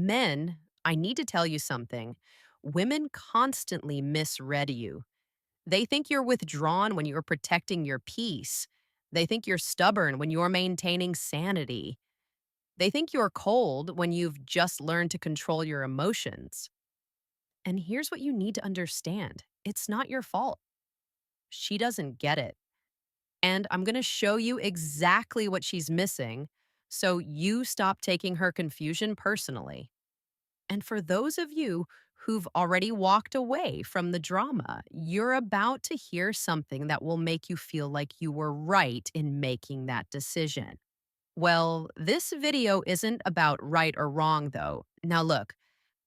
Men, I need to tell you something. Women constantly misread you. They think you're withdrawn when you're protecting your peace. They think you're stubborn when you're maintaining sanity. They think you're cold when you've just learned to control your emotions. And here's what you need to understand: it's not your fault. She doesn't get it. And I'm going to show you exactly what she's missing so you stop taking her confusion personally. And for those of you who've already walked away from the drama, you're about to hear something that will make you feel like you were right in making that decision. Well, this video isn't about right or wrong, though. Now, look,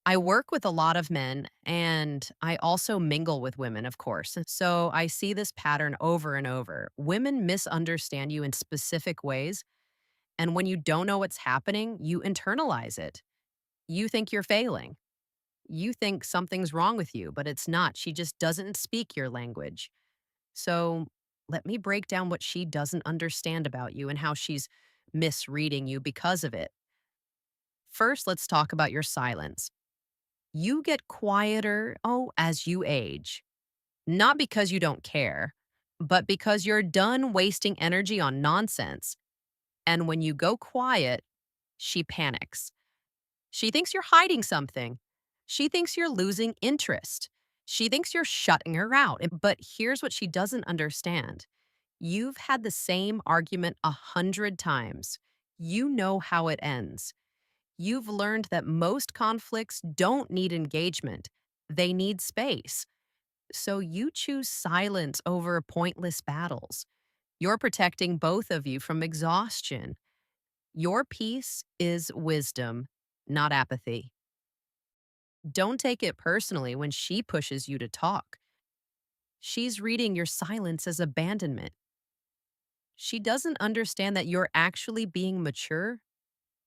I work with a lot of men and I also mingle with women, of course. So I see this pattern over and over. Women misunderstand you in specific ways. And when you don't know what's happening, you internalize it. You think you're failing. You think something's wrong with you, but it's not. She just doesn't speak your language. So let me break down what she doesn't understand about you and how she's misreading you because of it. First, let's talk about your silence. You get quieter, as you age. Not because you don't care, but because you're done wasting energy on nonsense. And when you go quiet, she panics. She thinks you're hiding something. She thinks you're losing interest. She thinks you're shutting her out. But here's what she doesn't understand: you've had the same argument 100 times. You know how it ends. You've learned that most conflicts don't need engagement, they need space. So you choose silence over pointless battles. You're protecting both of you from exhaustion. Your peace is wisdom, not apathy. Don't take it personally when she pushes you to talk. She's reading your silence as abandonment. She doesn't understand that you're actually being mature,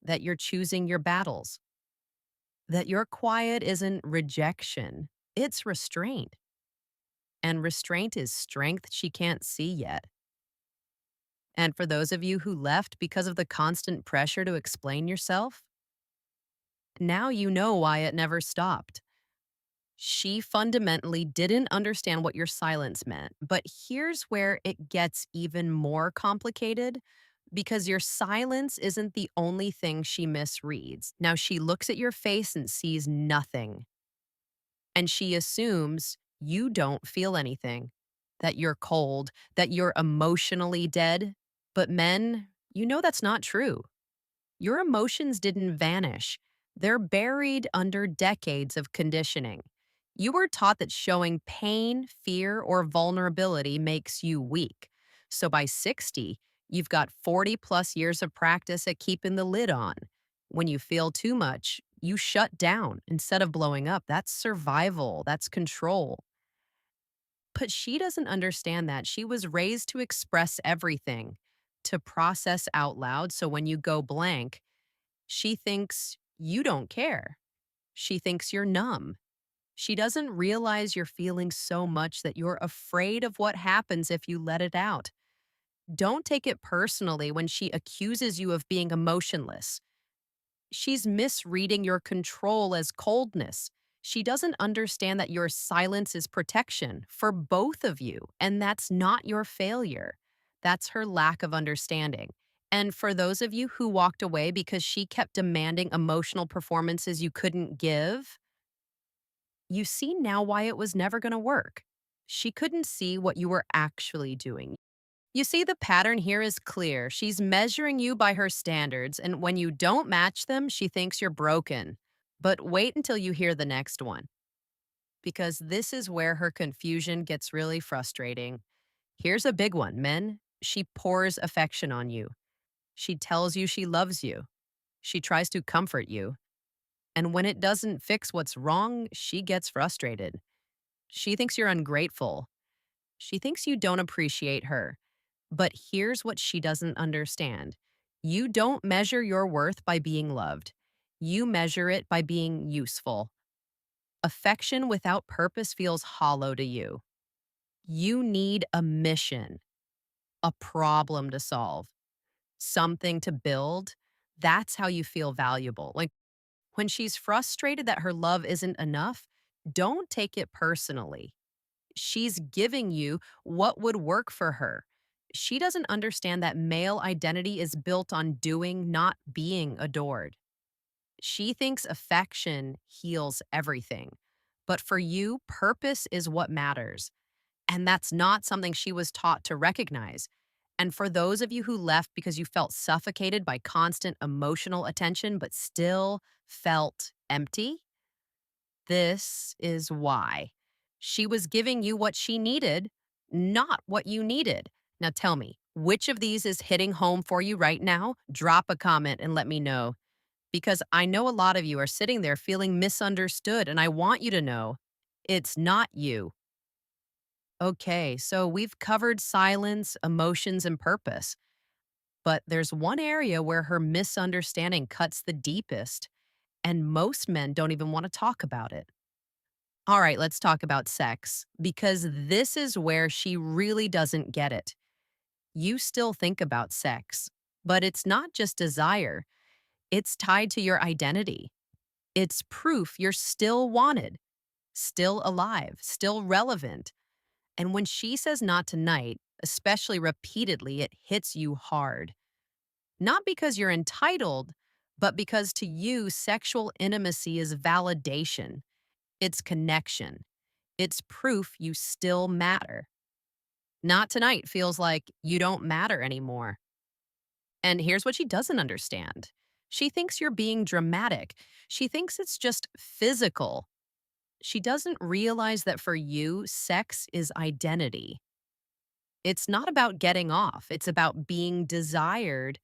that you're choosing your battles, that your quiet isn't rejection, it's restraint. And restraint is strength she can't see yet. And for those of you who left because of the constant pressure to explain yourself, now you know why it never stopped. She fundamentally didn't understand what your silence meant. But here's where it gets even more complicated, because your silence isn't the only thing she misreads. Now, she looks at your face and sees nothing, and she assumes you don't feel anything, that you're cold, that you're emotionally dead. But men, you know that's not true. Your emotions didn't vanish, they're buried under decades of conditioning. You were taught that showing pain, fear, or vulnerability makes you weak. So by 60, you've got 40 plus years of practice at keeping the lid on. When you feel too much, you shut down instead of blowing up. That's survival, that's control. But she doesn't understand that. She was raised to express everything, to process out loud. So when you go blank, she thinks you don't care. She thinks you're numb. She doesn't realize you're feeling so much that you're afraid of what happens if you let it out. Don't take it personally when she accuses you of being emotionless. She's misreading your control as coldness. She doesn't understand that your silence is protection for both of you, and that's not your failure. That's her lack of understanding. And for those of you who walked away because she kept demanding emotional performances you couldn't give, you see now why it was never going to work. She couldn't see what you were actually doing. You see, the pattern here is clear. She's measuring you by her standards, and when you don't match them, she thinks you're broken. But wait until you hear the next one, because this is where her confusion gets really frustrating. Here's a big one, men. She pours affection on you. She tells you she loves you. She tries to comfort you. And when it doesn't fix what's wrong, she gets frustrated. She thinks you're ungrateful. She thinks you don't appreciate her. But here's what she doesn't understand: you don't measure your worth by being loved, you measure it by being useful. Affection without purpose feels hollow to you. You need a mission, a problem to solve, something to build. That's how you feel valuable. Like, When she's frustrated that her love isn't enough, don't take it personally. She's giving you what would work for her. She doesn't understand that male identity is built on doing, not being adored. She thinks affection heals everything. But for you, purpose is what matters. And that's not something she was taught to recognize. And for those of you who left because you felt suffocated by constant emotional attention but still felt empty, this is why. She was giving you what she needed, not what you needed. Now tell me, which of these is hitting home for you right now? Drop a comment and let me know. Because I know a lot of you are sitting there feeling misunderstood, and I want you to know it's not you. Okay, so we've covered silence, emotions, and purpose. But there's one area where her misunderstanding cuts the deepest, and most men don't even want to talk about it. All right, let's talk about sex, because this is where she really doesn't get it. You still think about sex, but it's not just desire, it's tied to your identity. It's proof you're still wanted, still alive, still relevant. And when she says not tonight, especially repeatedly, it hits you hard. Not because you're entitled, but because to you, sexual intimacy is validation, it's connection, it's proof you still matter. Not tonight feels like you don't matter anymore. And here's what she doesn't understand. She thinks you're being dramatic. She thinks it's just physical. She doesn't realize that for you, sex is identity. It's not about getting off, it's about being desired.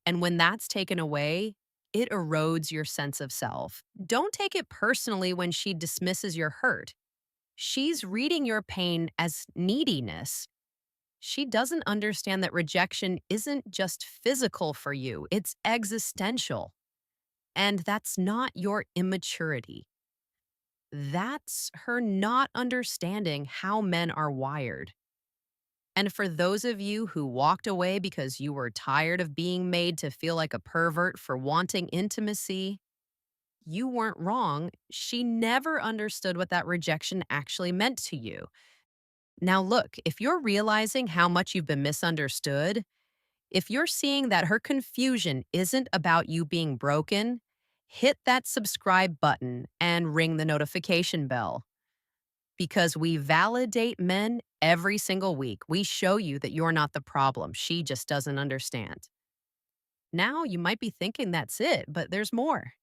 And when that's taken away, it erodes your sense of self. Don't take it personally when she dismisses your hurt. She's reading your pain as neediness. She doesn't understand that rejection isn't just physical for you, it's existential. And that's not your immaturity. That's her not understanding how men are wired. And for those of you who walked away because you were tired of being made to feel like a pervert for wanting intimacy, you weren't wrong. She never understood what that rejection actually meant to you. Now, look, if you're realizing how much you've been misunderstood, if you're seeing that her confusion isn't about you being broken, hit that subscribe button and ring the notification bell. Because we validate men every single week. We show you that you're not the problem. She just doesn't understand. Now you might be thinking that's it, but there's more.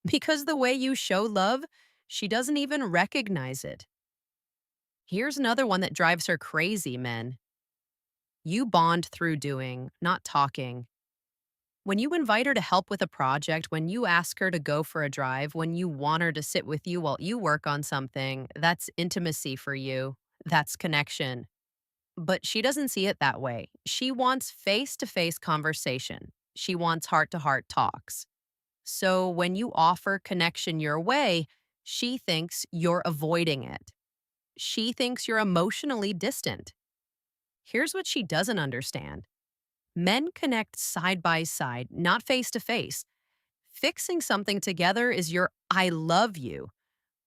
Because the way you show love, she doesn't even recognize it. Here's another one that drives her crazy, men. You bond through doing, not talking. When you invite her to help with a project, when you ask her to go for a drive, when you want her to sit with you while you work on something, that's intimacy for you. That's connection. But she doesn't see it that way. She wants face to face conversation. She wants heart to heart talks. So when you offer connection your way, she thinks you're avoiding it. She thinks you're emotionally distant. Here's what she doesn't understand: men connect side by side, not face to face. Fixing something together is your I love you.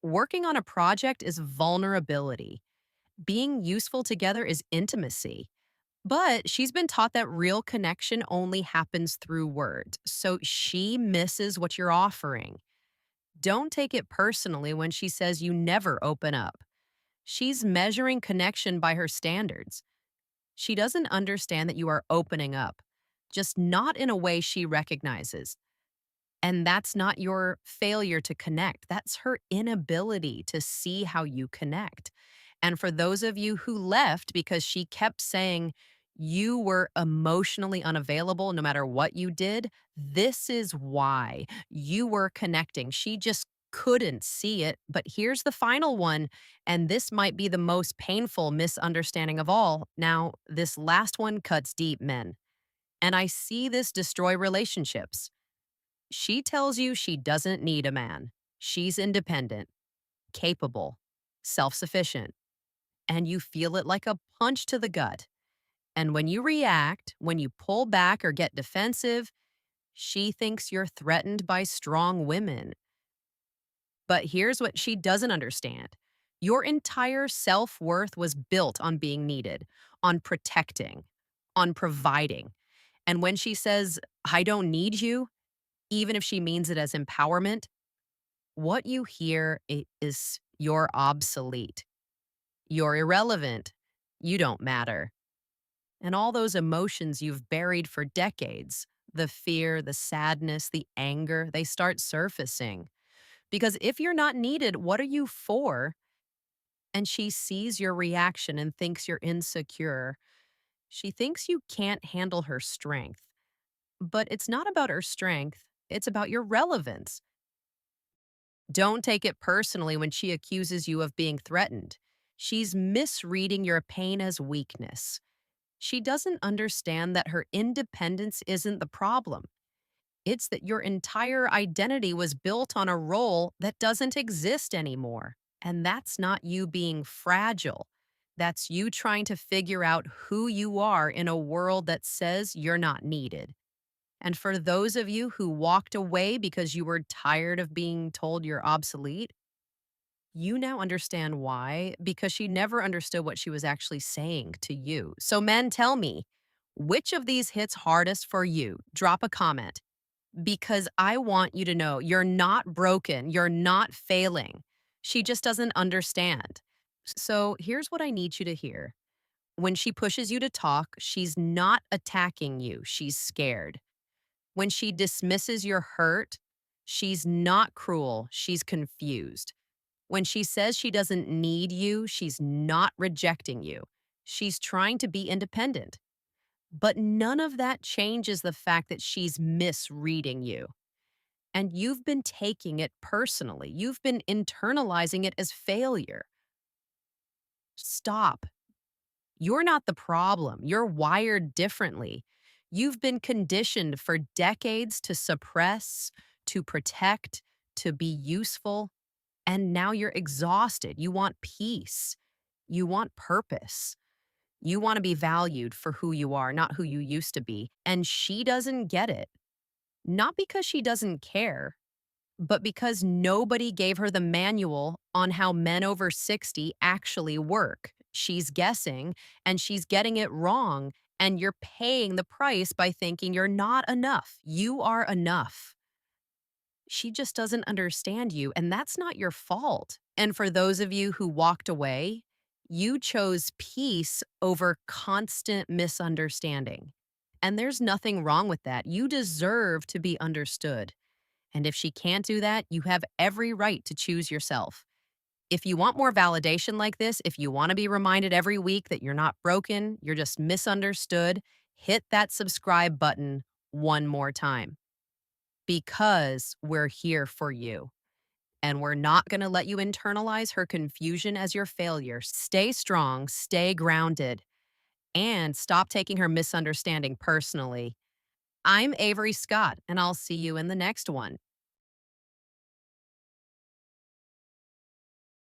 Working on a project is vulnerability. Being useful together is intimacy. But she's been taught that real connection only happens through words. So she misses what you're offering. Don't take it personally when she says you never open up. She's measuring connection by her standards. She doesn't understand that you are opening up, just not in a way she recognizes. And that's not your failure to connect. That's her inability to see how you connect. And for those of you who left because she kept saying you were emotionally unavailable no matter what you did, this is why you were connecting. She just couldn't see it. But here's the final one. And this might be the most painful misunderstanding of all. Now, this last one cuts deep, men. And I see this destroy relationships. She tells you she doesn't need a man. She's independent, capable, self sufficient, and you feel it like a punch to the gut. And when you react, when you pull back or get defensive, She thinks you're threatened by strong women. But here's what she doesn't understand: your entire self worth was built on being needed, on protecting, on providing. And when she says, I don't need you, even if she means it as empowerment, what you hear is you're obsolete, you're irrelevant, you don't matter. And all those emotions you've buried for decades, the fear, the sadness, the anger, they start surfacing. Because if you're not needed, what are you for? And she sees your reaction and thinks you're insecure. She thinks you can't handle her strength. But it's not about her strength, it's about your relevance. Don't take it personally when she accuses you of being threatened. She's misreading your pain as weakness. She doesn't understand that her independence isn't the problem. It's that your entire identity was built on a role that doesn't exist anymore. And that's not you being fragile. That's you trying to figure out who you are in a world that says you're not needed. And for those of you who walked away because you were tired of being told you're obsolete, you now understand why, because she never understood what she was actually saying to you. So, men, tell me, which of these hits hardest for you? Drop a comment, because I want you to know you're not broken, you're not failing. She just doesn't understand. So, here's what I need you to hear. When she pushes you to talk, she's not attacking you, she's scared. When she dismisses your hurt, she's not cruel, she's confused. When she says she doesn't need you, she's not rejecting you. She's trying to be independent. But none of that changes the fact that she's misreading you. And you've been taking it personally. You've been internalizing it as failure. Stop. You're not the problem. You're wired differently. You've been conditioned for decades to suppress, to protect, to be useful. And now you're exhausted. You want peace. You want purpose. You want to be valued for who you are, not who you used to be. And she doesn't get it. Not because she doesn't care, but because nobody gave her the manual on how men over 60 actually work. She's guessing and she's getting it wrong. And you're paying the price by thinking you're not enough. You are enough. She just doesn't understand you, and that's not your fault. And for those of you who walked away, you chose peace over constant misunderstanding. And there's nothing wrong with that. You deserve to be understood. And if she can't do that, you have every right to choose yourself. If you want more validation like this, if you want to be reminded every week that you're not broken, you're just misunderstood, hit that subscribe button one more time, because we're here for you. And we're not going to let you internalize her confusion as your failure. Stay strong, stay grounded, and stop taking her misunderstanding personally. I'm Avery Scott, and I'll see you in the next one.